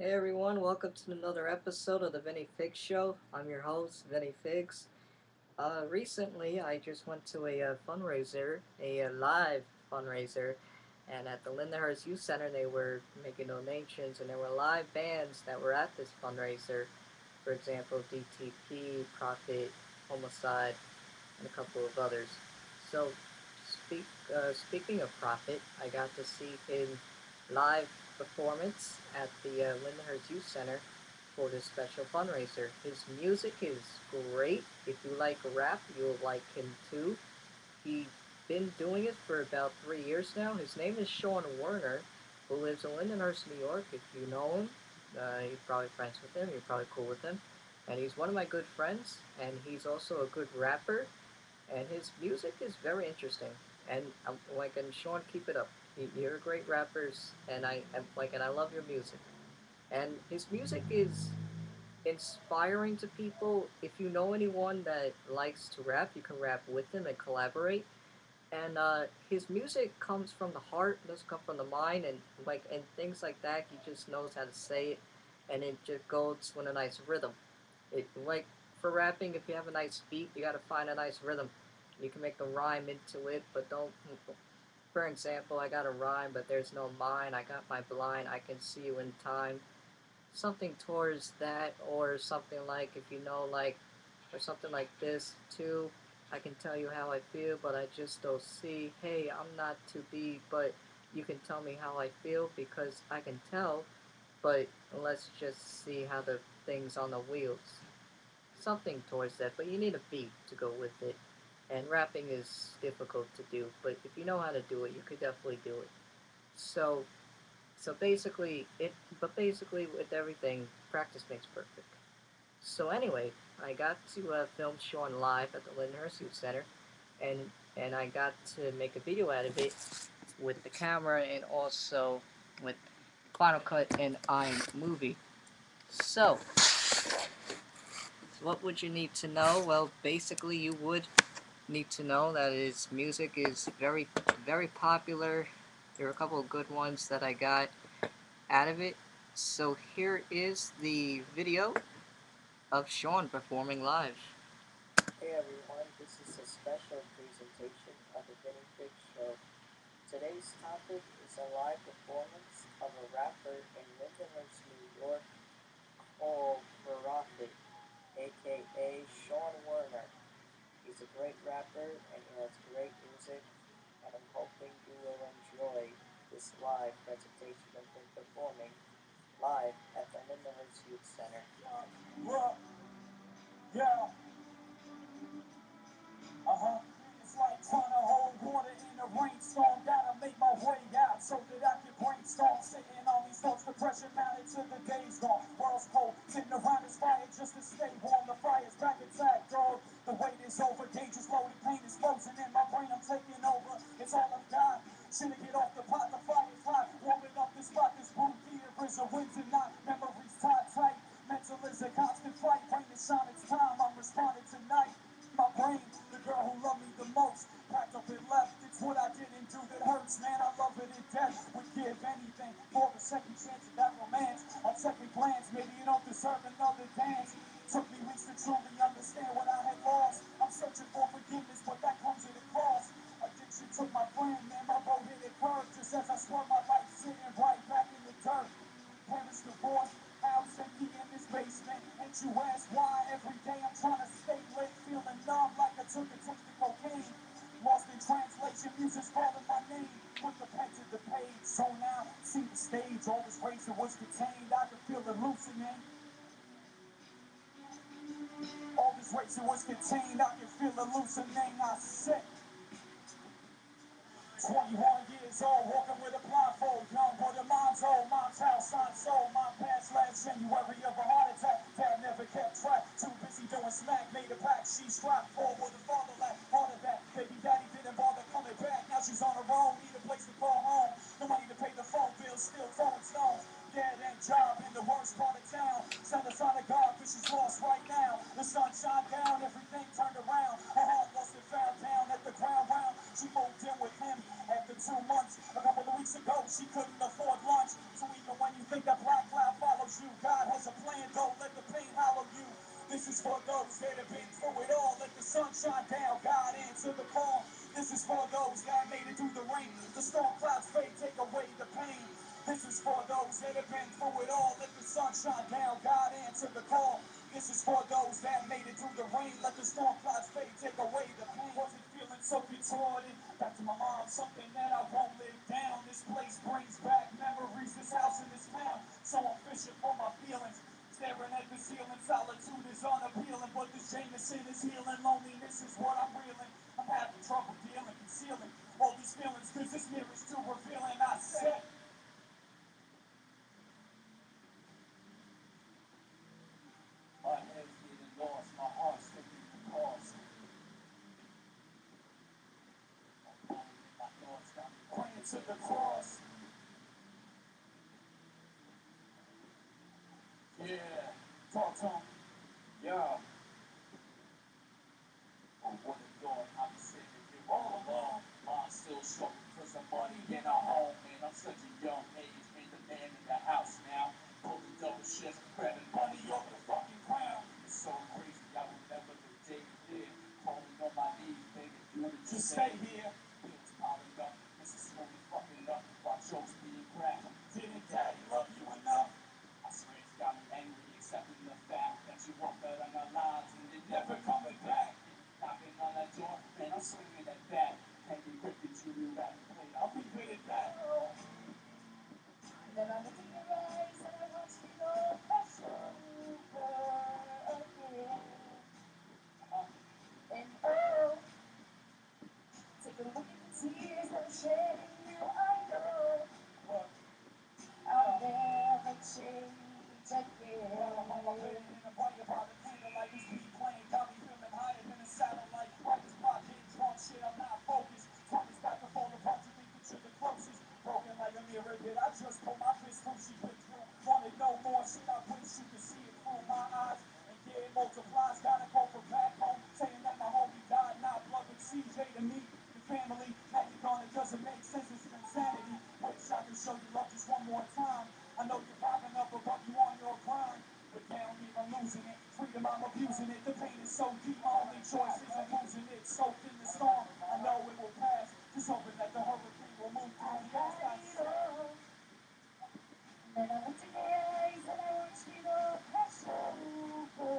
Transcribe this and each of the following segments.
Hey everyone, welcome to another episode of the Vinny Figs Show. I'm your host, Vinny Figs. Recently, I just went to a fundraiser, a live fundraiser, and at the Lindenhurst Youth Center, they were making donations, and there were live bands that were at this fundraiser. For example, DTP, Profit, Homicide, and a couple of others. So, speaking of Prophet, I got to see him live performance at the Lindenhurst Youth Center for this special fundraiser. His music is great. If you like rap, you'll like him too. He's been doing it for about 3 years now. His name is Sean Werner, who lives in Lindenhurst, New York. If you know him, you're probably friends with him. You're probably cool with him. And he's one of my good friends, and he's also a good rapper and his music is very interesting. And I'm like, and Sean, keep it up. You're a great rappers, and I love your music. And his music is inspiring to people. If you know anyone that likes to rap, you can rap with him and collaborate. And his music comes from the heart, doesn't come from the mind, and things like that. He just knows how to say it, and it just goes with a nice rhythm. It like for rapping, if you have a nice beat, you got to find a nice rhythm. You can make a rhyme into it, but don't. For example, I got a rhyme, but there's no mine. I got my blind. I can see you in time. Something towards that, or something like if you know like, or something like this too. I can tell you how I feel, but I just don't see. Hey, I'm not to be, but you can tell me how I feel because I can tell. But let's just see how the things on the wheels something towards that, but you need a beat to go with it. And rapping is difficult to do, but if you know how to do it, you could definitely do it. So, so basically, basically with everything, practice makes perfect. So anyway, I got to film Sean live at the Lyndhurst Youth Center, and I got to make a video out of it with the camera and also with Final Cut and iMovie. So, what would you need to know? Well, basically, you would need to know that his music is very, very popular. There are a couple of good ones that I got out of it. So here is the video of Sean performing live. Hey everyone, this is a special presentation of the Vinny Fig Show. Today's topic is a live performance of a rapper in Lindenhurst, New York called Prophet, aka Sean Werner. He's a great rapper and he has great music, and I'm hoping you will enjoy this live presentation of him performing live at the Lindenhurst Youth Center. Look, yeah, it's like trying to hold water in a rainstorm. Gotta make my way out so that I can brainstorm. Sitting on these thoughts, depression mounted to the days gone. World's cold, sitting around this fire just to stay warm. The fire's back attack, dog. The wait is over, dangerous loaded, pain is frozen in my brain. I'm taking over. It's all I've got. Shouldn't get off the pot, the fire's hot. Warming up this spot, this room here is a winter night. Memories tied tight. Mental is a constant fight. Rain is shine, it's time. I'm responding tonight. My brain, the girl who loved me the most, packed up and left. It's what I didn't do that hurts, man. I love it in death. Would give anything for a second chance at that romance. On second glance, maybe you don't deserve another dance. Took me weeks to truly understand what I had lost. I'm searching for forgiveness, but that comes at a cost. Addiction took my friend, man. My boat hit a curve just as I swear my life sitting right back in the dirt. Parents divorced, house empty in this basement. And you ask why every day I'm trying to stay lit, feeling numb like I took a taste of cocaine. Lost in translation, music's calling my name. Put the pen to the page, so now see the stage. All this racing was contained, I can feel it loosening. All this racing was contained, I can feel it loosening. I said 21 years old, walking with a blindfold, young but a mind's old, mom's house, signed soul, my past last January of a heart attack, dad never kept track, too busy doing smack, made a pact, she strapped forward, the father lacked part of that, baby daddy didn't bother coming back, now she's on her own, need a place to call home, no money to pay the phone bill, still throwing stones, dad ain't job in the worst part of town, send a sign of God, cause she's lost right now, the sun shine down, everything turned around, her heart lost and found down at the ground round, she moved in with him after 2 months, a couple of weeks ago, she couldn't those that have been through it all. Let the sun shine down, God answer the call. This is for those that made it through the rain. Let the storm clouds fade, take away the pain. Wasn't feeling so contorted. Back to my mom, something that I won't live down. This place brings back memories, this house and this town. So I'm fishing for my feelings. Staring at the ceiling, solitude is unappealing. But this Jameson is healing, loneliness is what I'm reeling. I'm having trouble dealing, concealing all these feelings, cause this mirror's too revealing. I said, my head's getting lost, my heart's taking the cost. My thoughts got me praying to the cross. Yeah, talk to him. Yeah. Oh, what a thought, I'm sitting here all alone. I'm still struggling for some money in a home, man. I'm such a young age, man. The man in the house now. Pulling double shifts, grabbing money over the fucking ground. It's so crazy, I remember the day you did. Falling on my knees, begging you to just stay here. Bills piling up, this is slowly fucking up. While jokes being cracked. Didn't daddy love you enough? I swear it's got me angry, accepting the fact that you walked out on our lives and you're never coming back. Knocking on that door, man, I'm swinging at that. Can't be quick to you back and play. I'll be good at that. Then I look in your eyes and I watch me go pass over again. And oh, take a look at the tears I'm shedding. Now I know what I'll never change again. I'm on my bed in a white about the candlelight. This beat playing got me feeling higher than a satellite. Writers block, getting drunk, shit, I'm not focused. Time is back to fall apart, you think that you're the closest. Broken like a mirror, did I just pull my fist through? She put through. Wanted no more shit, I wish you could see it through my eyes. And yeah, it multiplies, gotta go for back home. Saying that my homie died, not blood with CJ to me. The family, now you're gone, it doesn't make sense, it's insanity. Wish I could show you love just one more time. I know you're popping up above you on your grind, but down here I'm losing it. Freedom, I'm abusing it. The pain is so deep, my only choice isn't losing it. Soaked in the storm, I know it will pass. Just hoping that the hurricane will move through the ass. Then I looked in your eyes and I watched you go pass over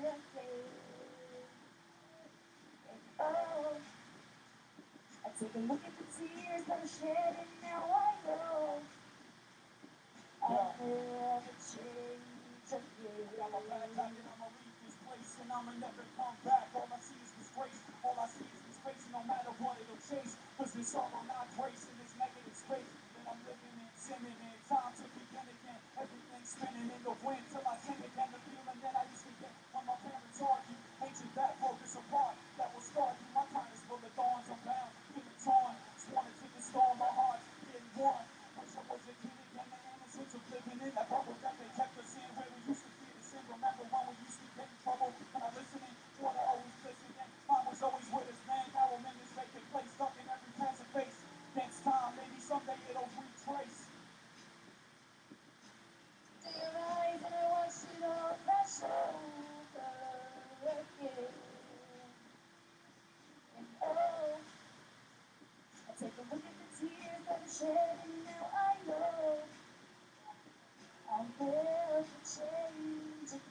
again. And oh, I take a look at the tears that I'm shedding. Now I know I'll never change again. I'm a bad guy and I'ma leave this place and I'ma never come back. All I see is disgrace, all I see is disgrace. No matter what it'll chase, cause this sorrow not grace in this negative space that I'm living in, sinning in. Time to begin again, everything spinning in the wind till I sing again. The feeling that I used to get when my parents argued, hatred that broke us apart, that will scar you. My time is full of thorns, I'm bound, feeling torn. Sworn into the storm, my heart's getting warm. Wish I was a kid again, the innocence of living in that bubble that they kept us in, where we used to fear the sin. Remember when we used to get in trouble? When I listening, water always listening. Mine was always with us, man. Now I'm in this vacant place, stuck in every passing face. Next time, maybe someday it'll retrace. To your eyes and I watch it all pass over again. And oh, I take a look at the tears that I'm shedding. Now I know I'll never change again.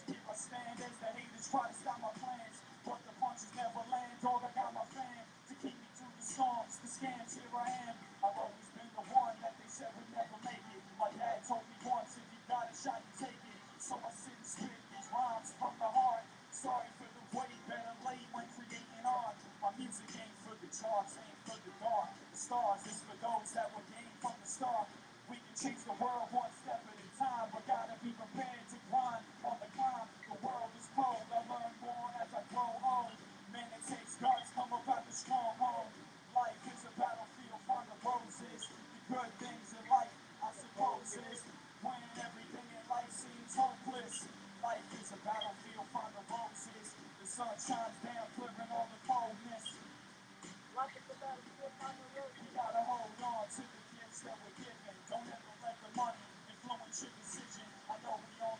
Here I stand as the haters try to stop my plans, but the punches never land. Dog, I got my fam to keep me through the storms, the scams. Here I am. I've always been the one that they said would never make it. My dad told me once, if you got a shot, you take it. So I sit and spit these rhymes from the heart. Sorry for the wait, better late when creating art. My music ain't for the charts, ain't for the dark. The stars is for those that were game from the start. We can change the world one step at a time, but gotta be prepared to grind on the climb. The world is cold, I learn more as I grow old. Man, it takes guts, come up out the stronghold. Life is a battlefield, find the roses. The good things in life, I suppose, is when everything in life seems hopeless. Life is a battlefield, find the roses. The sun shines down, clearing all the coldness. Life is a battlefield, find the roses. You gotta hold on to the gifts that we're given. Don't ever let the money influence your decision. I know we all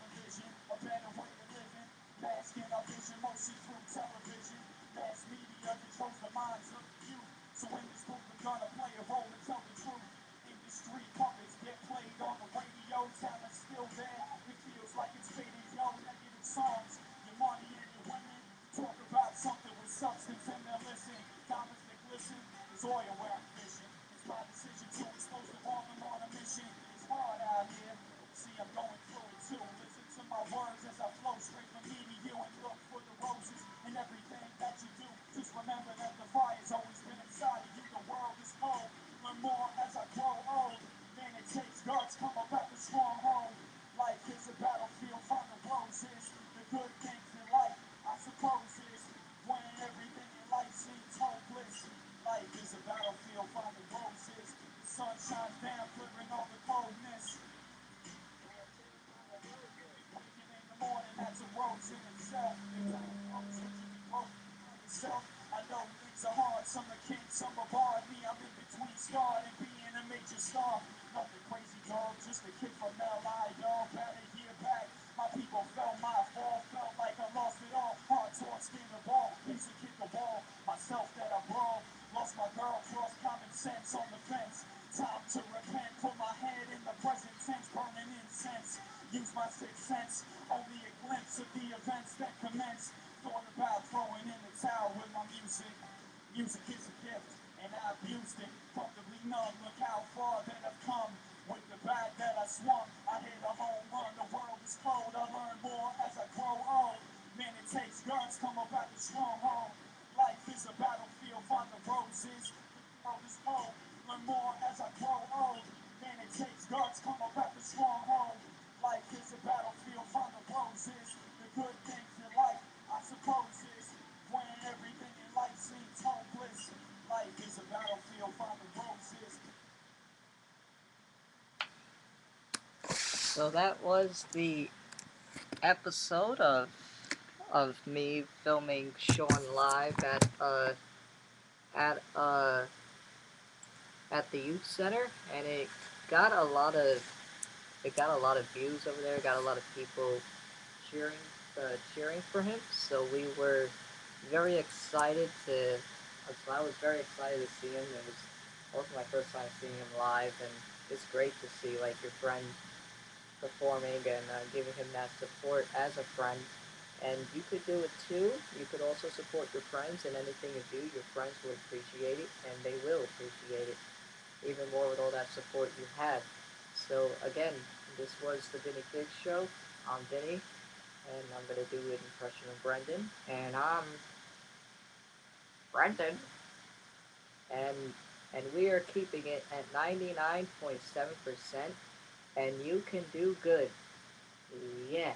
shines down, clearing all the coldness. Waking in the morning, that's a rose in itself. It's all rose, what you can grow yourself. I know things are hard, some are king, some are barred. Me, I'm in between scarred and being a major star. Nothing crazy, dog, just a kid from LI, y'all. Better hear back. My people felt my fall, felt like I lost it all. Hard torn, skin the ball, piece of kick the ball. Myself that I brawl, lost my girl, crossed common sense on the fence. Time to repent, put my head in the present tense, burning incense. Use my sixth sense, only a glimpse of the events that commence. Thought about throwing in the towel with my music. Music is a gift, and I abused it. Comfortably numb, look how far that I've come. With the bat that I swung, I hit a home run. The world is cold, I learn more as I grow old. Man, it takes guns, come up at the stronghold. Life is a battlefield, find the roses. The world is cold, learn more as I grow old. Man, it takes guns, come up at the stronghold. Life is a battlefield, find the roses. The good things in life, I suppose, is when everything in life seems hopeless. Life is a battlefield, find the roses. So that was the episode of me filming Sean live at at the youth center, and got a lot of it got a lot of views over there. Got a lot of people cheering cheering for him. So we were very excited to. So I was very excited to see him. It was also my first time seeing him live, and it's great to see like your friend performing and giving him that support as a friend. And you could do it too. You could also support your friends in anything you do. Your friends will appreciate it, and they will appreciate it even more with all that support you have. So again, this was the Vinny Fig Show. I'm Vinny, and I'm gonna do an impression of Brendan. And I'm Brendan, and we are keeping it at 99.7%. And you can do good. Yeah.